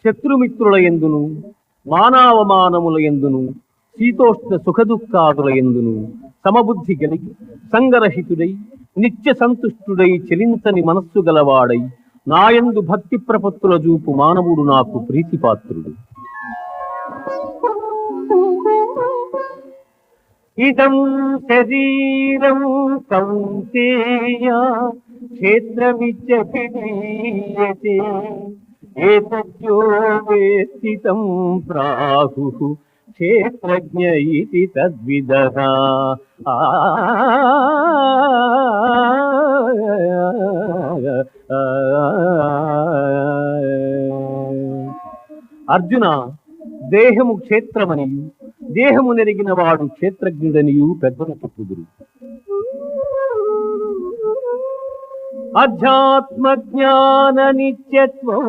శత్రుమిత్రుల యందును మానవమానముల యందును శీతోష్ణ సుఖదుఃఖాదుల యందును సమబుద్ధి కలిగి సంగరహితుడై నిత్య సంతుష్టుడై చెలించని మనస్సు గలవాడై నాయందు భక్తి ప్రపత్తుల చూపు మానవుడు నాకు ప్రీతిపాత్రుడు. ఇదం శరీరం కౌంతేయ క్షేత్రమిత్యభిధీయతే ఏతద్యో వేత్తి తం ప్రాహుః క్షేత్రజ్ఞ ఇతి తద్విదః. అర్జున, దేహము క్షేత్రమనియు దేహము నెరిగిన వాడు క్షేత్రజ్ఞుడనియు పెద్దలు చెప్పుదురు. అధ్యాత్మ జ్ఞాన నిత్యత్వం